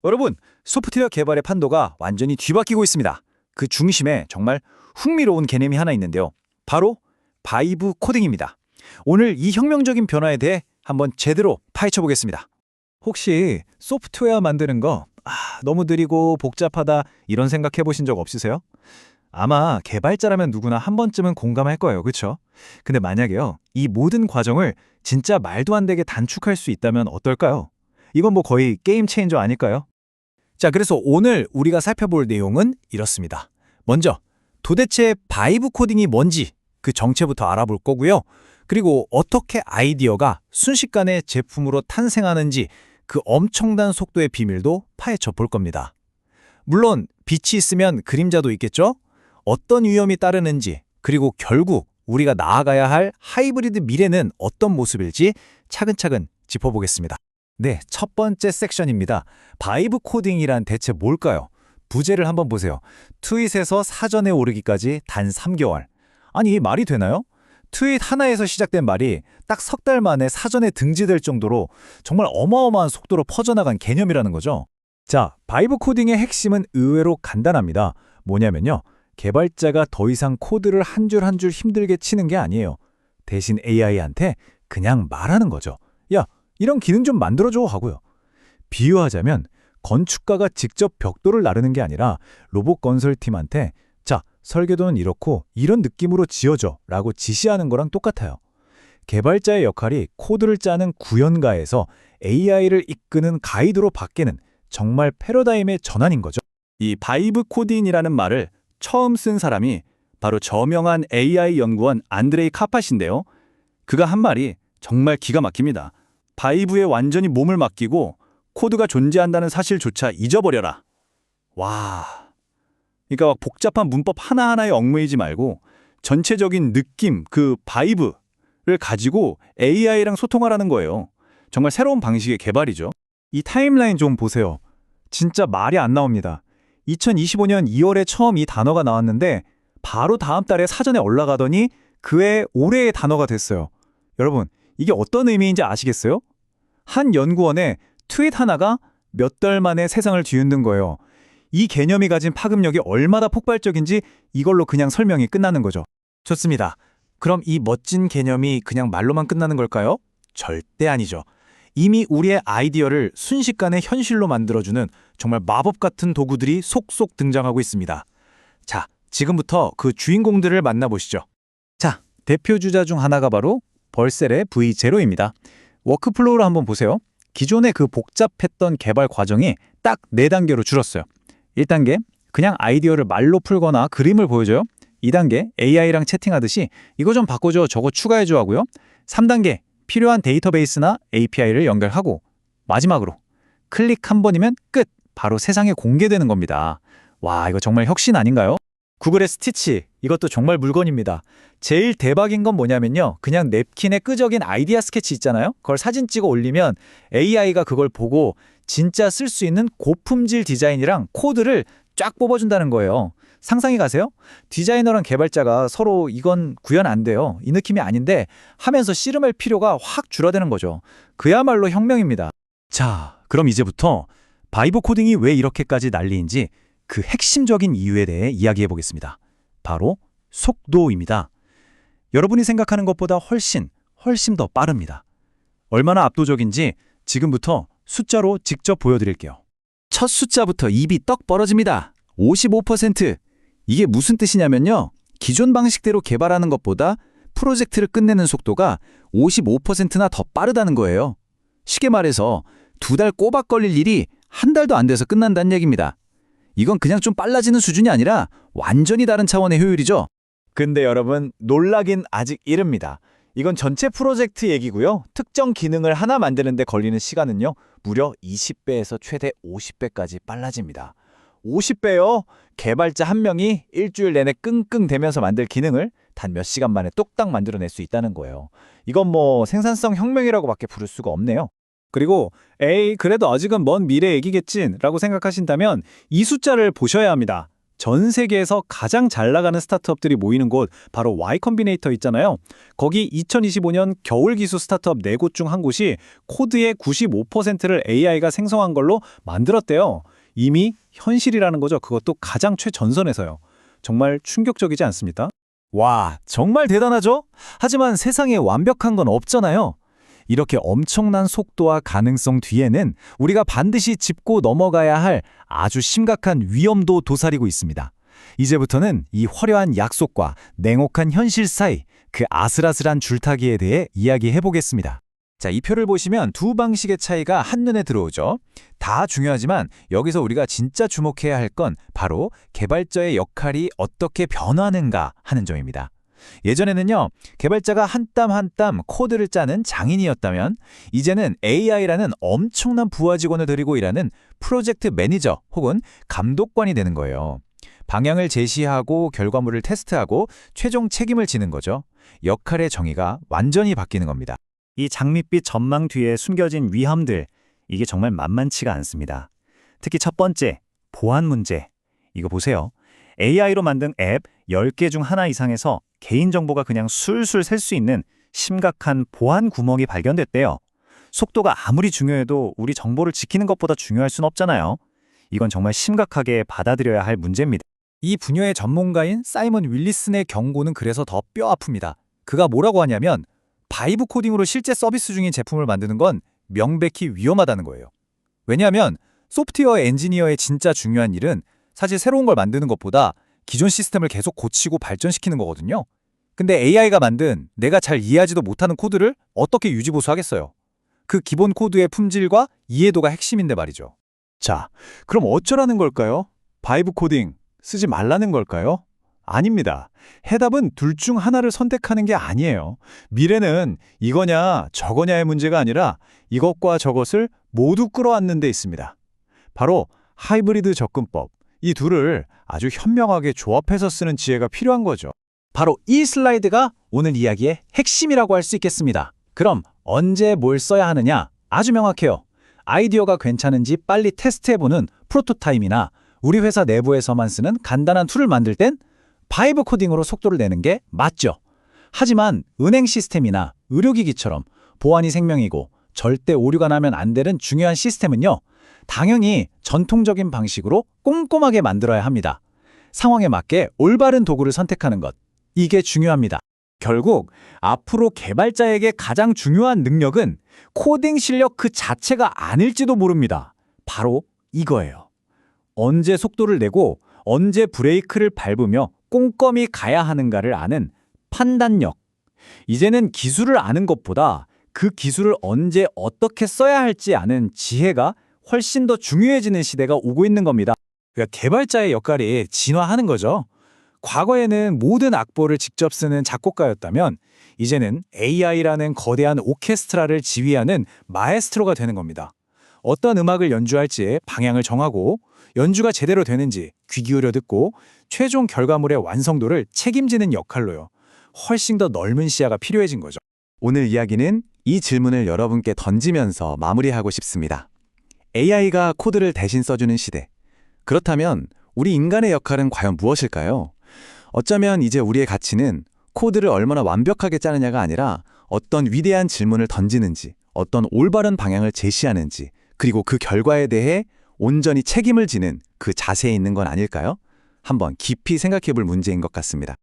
여러분, 소프트웨어 개발의 판도가 완전히 뒤바뀌고 있습니다. 그 중심에 정말 흥미로운 개념이 하나 있는데요. 바로 바이브 코딩입니다. 오늘 이 혁명적인 변화에 대해 한번 제대로 파헤쳐 보겠습니다. 혹시 소프트웨어 만드는 거 너무 느리고 복잡하다 이런 생각해 보신 적 없으세요? 아마 개발자라면 누구나 한 번쯤은 공감할 거예요. 그렇죠? 근데 만약에요. 이 모든 과정을 진짜 말도 안 되게 단축할 수 있다면 어떨까요? 이건 뭐 거의 게임 체인저 아닐까요? 자, 그래서 오늘 우리가 살펴볼 내용은 이렇습니다. 먼저 도대체 바이브 코딩이 뭔지 그 정체부터 알아볼 거고요. 그리고 어떻게 아이디어가 순식간에 제품으로 탄생하는지 그 엄청난 속도의 비밀도 파헤쳐 볼 겁니다. 물론 빛이 있으면 그림자도 있겠죠? 어떤 위험이 따르는지, 그리고 결국 우리가 나아가야 할 하이브리드 미래는 어떤 모습일지 차근차근 짚어보겠습니다. 네, 첫 번째 섹션입니다. 바이브 코딩이란 대체 뭘까요? 부제를 한번 보세요. 트윗에서 사전에 오르기까지 단 3개월. 아니, 이 말이 되나요? 트윗 하나에서 시작된 말이 딱 석 달 만에 사전에 등재될 정도로 정말 어마어마한 속도로 퍼져나간 개념이라는 거죠. 자, 바이브 코딩의 핵심은 의외로 간단합니다. 뭐냐면요. 개발자가 더 이상 코드를 한 줄 한 줄 힘들게 치는 게 아니에요. 대신 AI한테 그냥 말하는 거죠. 야, 이런 기능 좀 만들어줘 하고요. 비유하자면 건축가가 직접 벽돌을 나르는 게 아니라 로봇 건설팀한테 자, 설계도는 이렇고 이런 느낌으로 지어줘 라고 지시하는 거랑 똑같아요. 개발자의 역할이 코드를 짜는 구현가에서 AI를 이끄는 가이드로 바뀌는 정말 패러다임의 전환인 거죠. 이 바이브 코딩이라는 말을 처음 쓴 사람이 바로 저명한 AI 연구원 안드레이 카팟인데요. 그가 한 말이 정말 기가 막힙니다. 바이브에 완전히 몸을 맡기고 코드가 존재한다는 사실조차 잊어버려라. 와. 그러니까 막 복잡한 문법 하나하나에 얽매이지 말고 전체적인 느낌, 그 바이브를 가지고 AI랑 소통하라는 거예요. 정말 새로운 방식의 개발이죠. 이 타임라인 좀 보세요. 진짜 말이 안 나옵니다. 2025년 2월에 처음 이 단어가 나왔는데 바로 다음 달에 사전에 올라가더니 그해 올해의 단어가 됐어요. 여러분, 이게 어떤 의미인지 아시겠어요? 한 연구원의 트윗 하나가 몇 달 만에 세상을 뒤흔든 거예요. 이 개념이 가진 파급력이 얼마나 폭발적인지 이걸로 그냥 설명이 끝나는 거죠. 좋습니다. 그럼 이 멋진 개념이 그냥 말로만 끝나는 걸까요? 절대 아니죠. 이미 우리의 아이디어를 순식간에 현실로 만들어주는 정말 마법 같은 도구들이 속속 등장하고 있습니다. 자, 지금부터 그 주인공들을 만나보시죠. 자, 대표 주자 중 하나가 바로 벌셀의 V0입니다. 워크플로우를 한번 보세요. 기존의 그 복잡했던 개발 과정이 딱 4단계로 줄었어요. 1단계, 그냥 아이디어를 말로 풀거나 그림을 보여줘요. 2단계, AI랑 채팅하듯이 이거 좀 바꿔줘, 저거 추가해줘 하고요. 3단계, 필요한 데이터베이스나 API를 연결하고 마지막으로 클릭 한 번이면 끝! 바로 세상에 공개되는 겁니다. 와, 이거 정말 혁신 아닌가요? 구글의 스티치, 이것도 정말 물건입니다. 제일 대박인 건 뭐냐면요. 그냥 냅킨에 끄적인 아이디어 스케치 있잖아요. 그걸 사진 찍어 올리면 AI가 그걸 보고 진짜 쓸 수 있는 고품질 디자인이랑 코드를 쫙 뽑아준다는 거예요. 상상이 가세요? 디자이너랑 개발자가 서로 이건 구현 안 돼요. 이 느낌이 아닌데 하면서 씨름할 필요가 확 줄어드는 거죠. 그야말로 혁명입니다. 자, 그럼 이제부터 바이브 코딩이 왜 이렇게까지 난리인지 그 핵심적인 이유에 대해 이야기해 보겠습니다. 바로 속도입니다. 여러분이 생각하는 것보다 훨씬 더 빠릅니다. 얼마나 압도적인지 지금부터 숫자로 직접 보여드릴게요. 첫 숫자부터 입이 떡 벌어집니다. 55%. 이게 무슨 뜻이냐면요. 기존 방식대로 개발하는 것보다 프로젝트를 끝내는 속도가 55%나 더 빠르다는 거예요. 쉽게 말해서 2달 꼬박 걸릴 일이 한 달도 안 돼서 끝난다는 얘기입니다. 이건 그냥 좀 빨라지는 수준이 아니라 완전히 다른 차원의 효율이죠. 근데 여러분, 놀라긴 아직 이릅니다. 이건 전체 프로젝트 얘기고요. 특정 기능을 하나 만드는데 걸리는 시간은요. 무려 20배에서 최대 50배까지 빨라집니다. 50배요? 개발자 한 명이 일주일 내내 끙끙대면서 만들 기능을 단 몇 시간 만에 뚝딱 만들어낼 수 있다는 거예요. 이건 뭐 생산성 혁명이라고밖에 부를 수가 없네요. 그리고 에이, 그래도 아직은 먼 미래 얘기겠지 라고 생각하신다면 이 숫자를 보셔야 합니다. 전 세계에서 가장 잘 나가는 스타트업들이 모이는 곳 바로 Y 컴비네이터 있잖아요. 거기 2025년 겨울 기수 스타트업 4곳 중 한 곳이 코드의 95%를 AI가 생성한 걸로 만들었대요. 이미 현실이라는 거죠. 그것도 가장 최전선에서요. 정말 충격적이지 않습니까? 와, 정말 대단하죠? 하지만 세상에 완벽한 건 없잖아요. 이렇게 엄청난 속도와 가능성 뒤에는 우리가 반드시 짚고 넘어가야 할 아주 심각한 위험도 도사리고 있습니다. 이제부터는 이 화려한 약속과 냉혹한 현실 사이 그 아슬아슬한 줄타기에 대해 이야기해 보겠습니다. 자, 이 표를 보시면 두 방식의 차이가 한눈에 들어오죠. 다 중요하지만 여기서 우리가 진짜 주목해야 할 건 바로 개발자의 역할이 어떻게 변하는가 하는 점입니다. 예전에는요, 개발자가 한 땀 한 땀 코드를 짜는 장인이었다면 이제는 AI라는 엄청난 부하 직원을 데리고 일하는 프로젝트 매니저 혹은 감독관이 되는 거예요. 방향을 제시하고 결과물을 테스트하고 최종 책임을 지는 거죠. 역할의 정의가 완전히 바뀌는 겁니다. 이 장밋빛 전망 뒤에 숨겨진 위험들, 이게 정말 만만치가 않습니다. 특히 첫 번째, 보안 문제. 이거 보세요. AI로 만든 앱 10개 중 하나 이상에서 개인정보가 그냥 술술 셀 수 있는 심각한 보안 구멍이 발견됐대요. 속도가 아무리 중요해도 우리 정보를 지키는 것보다 중요할 순 없잖아요. 이건 정말 심각하게 받아들여야 할 문제입니다. 이 분야의 전문가인 사이먼 윌리슨의 경고는 그래서 더 뼈 아픕니다. 그가 뭐라고 하냐면 바이브 코딩으로 실제 서비스 중인 제품을 만드는 건 명백히 위험하다는 거예요. 왜냐하면 소프트웨어 엔지니어의 진짜 중요한 일은 사실 새로운 걸 만드는 것보다 기존 시스템을 계속 고치고 발전시키는 거거든요. 근데 AI가 만든 내가 잘 이해하지도 못하는 코드를 어떻게 유지보수하겠어요? 그 기본 코드의 품질과 이해도가 핵심인데 말이죠. 자, 그럼 어쩌라는 걸까요? 바이브 코딩 쓰지 말라는 걸까요? 아닙니다. 해답은 둘 중 하나를 선택하는 게 아니에요. 미래는 이거냐 저거냐의 문제가 아니라 이것과 저것을 모두 끌어안는 데 있습니다. 바로 하이브리드 접근법. 이 둘을 아주 현명하게 조합해서 쓰는 지혜가 필요한 거죠. 바로 이 슬라이드가 오늘 이야기의 핵심이라고 할 수 있겠습니다. 그럼 언제 뭘 써야 하느냐? 아주 명확해요. 아이디어가 괜찮은지 빨리 테스트해보는 프로토타입이나 우리 회사 내부에서만 쓰는 간단한 툴을 만들 땐 바이브 코딩으로 속도를 내는 게 맞죠. 하지만 은행 시스템이나 의료기기처럼 보안이 생명이고 절대 오류가 나면 안 되는 중요한 시스템은요. 당연히 전통적인 방식으로 꼼꼼하게 만들어야 합니다. 상황에 맞게 올바른 도구를 선택하는 것. 이게 중요합니다. 결국 앞으로 개발자에게 가장 중요한 능력은 코딩 실력 그 자체가 아닐지도 모릅니다. 바로 이거예요. 언제 속도를 내고 언제 브레이크를 밟으며 꼼꼼히 가야 하는가를 아는 판단력. 이제는 기술을 아는 것보다 그 기술을 언제 어떻게 써야 할지 아는 지혜가 훨씬 더 중요해지는 시대가 오고 있는 겁니다. 그러니까 개발자의 역할이 진화하는 거죠. 과거에는 모든 악보를 직접 쓰는 작곡가였다면 이제는 AI라는 거대한 오케스트라를 지휘하는 마에스트로가 되는 겁니다. 어떤 음악을 연주할지 방향을 정하고 연주가 제대로 되는지 귀 기울여 듣고 최종 결과물의 완성도를 책임지는 역할로요. 훨씬 더 넓은 시야가 필요해진 거죠. 오늘 이야기는 이 질문을 여러분께 던지면서 마무리하고 싶습니다. AI가 코드를 대신 써주는 시대. 그렇다면 우리 인간의 역할은 과연 무엇일까요? 어쩌면 이제 우리의 가치는 코드를 얼마나 완벽하게 짜느냐가 아니라 어떤 위대한 질문을 던지는지, 어떤 올바른 방향을 제시하는지, 그리고 그 결과에 대해 온전히 책임을 지는 그 자세에 있는 건 아닐까요? 한번 깊이 생각해 볼 문제인 것 같습니다.